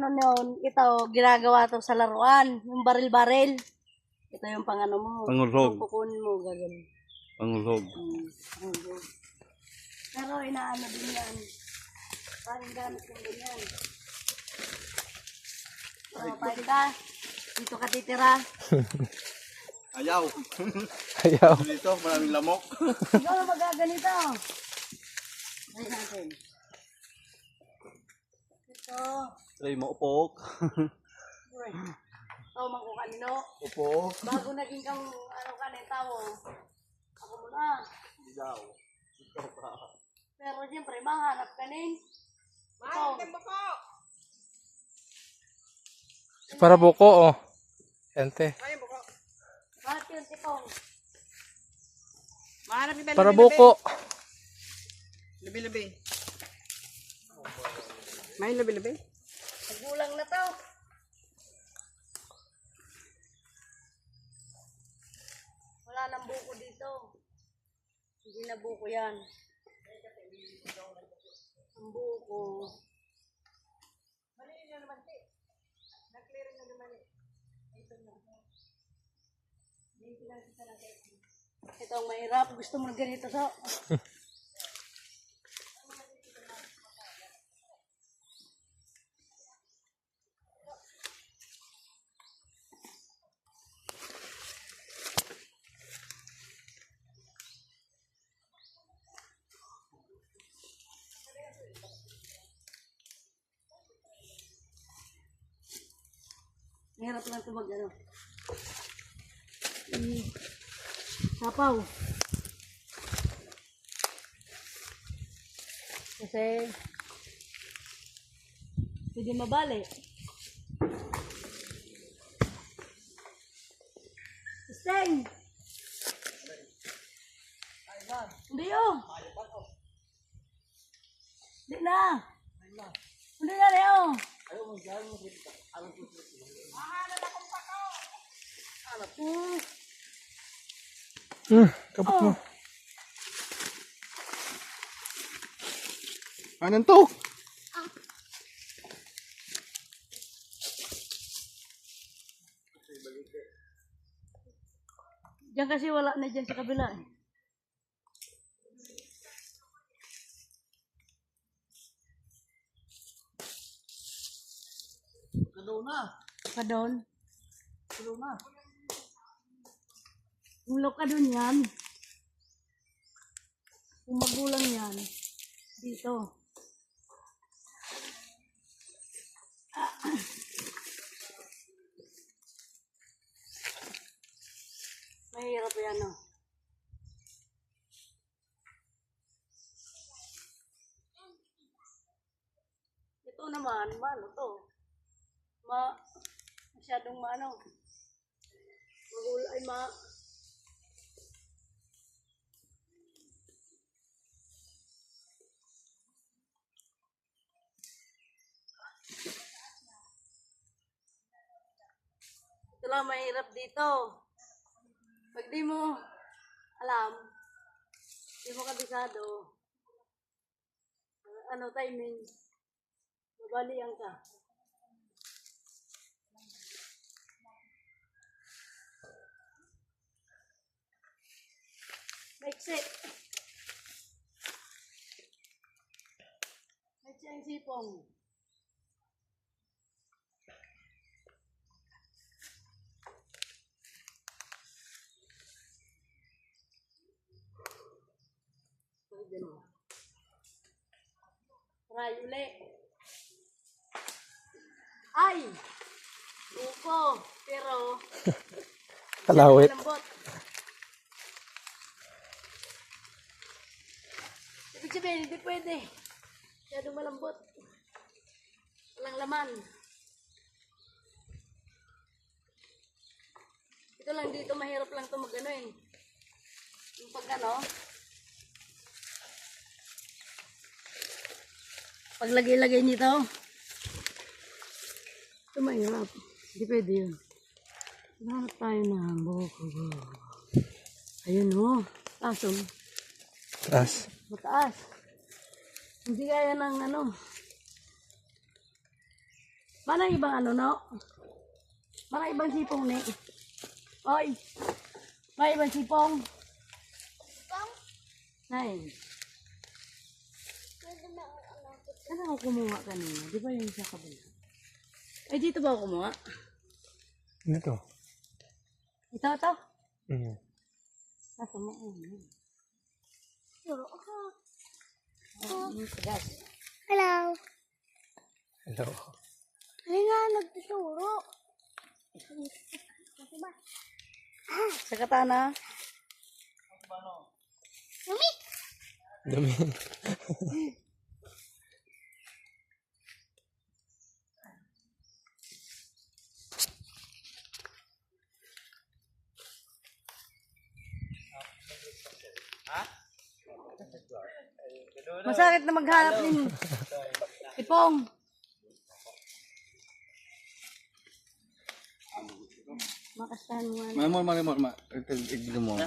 noon, ito, ginagawa to sa laruan. Yung baril-baril. Ito yung pangano mo. Pangulhog. Kukunin mo, gagawin. Pangulhog. Pangulhog. Pero inaano din yan. Parang gamit yung ganyan. So, pahin ka. Dito ka titira. Ayaw. Ayaw. Dito, maraming lamok. Ikaw na magaganito. Try natin. Ito. Try mo, upok. Ito, mangko kanino. Upok. Bago naging kang ano kanin tao. Ako muna. Ilaw. Ito ka. Pero siyempre, mahanap kanin. Ito. Para buko, oh. Ente. Bakit yung tipong? Mahanap kita Para buko. Labi-labi. May labi-labi. Nagulang na to. Wala nang buko dito. Hindi na buko yan. Ang buko. Ito ang mahirap. Gusto mo na ganito so. Mahirap lang ito mag ano. Sapaw. Kasi hindi mabali. Steng! Hindi yun! Hindi na! Hindi na rin yun! Kapot mo. Anong to? Diyan kasi wala na dyan sa kabila eh. Kadon. Ulok ka dun yan. Kung magulang yan, dito. Mahirap yan oh. Ito naman, ano to? Masyadong maano. Ito lang mahirap dito. Pag di mo alam, di mo kabisado, ano timing, mabalian ka. Maiksi. Maiksi ang sipong. Try uli. Ay! Buko. Pero, Kalawit. lambot. Ibig sabihin, hindi pwede. Masyadong malambot. Walang laman. Ito lang dito, mahirap lang ito mag-ano eh. Yung pag-ano, paglagay-lagay nito, ito mahirap. Hindi pwede yun. Hanap tayo na buko. Ayun o. Kaso, Taas. mataas. Hindi kaya ng ano. Mana ibang ano, no? Mana ibang sipong ni? Oy! Mana ibang sipong? Sipong? Nay. Ano ako kumuha kanina? Di ba yung sa kabila? Ay, dito ba ako kumuha? Ano to? Ito. Mm. Nasa mo. Turo ako. Gas. Hello. Hello. Ay nga, nagtuturo. Sa katana. Yumi! Dumi. Masakit na maghanap din. Ipong. Makastahan mo. Mamor. Ito mo.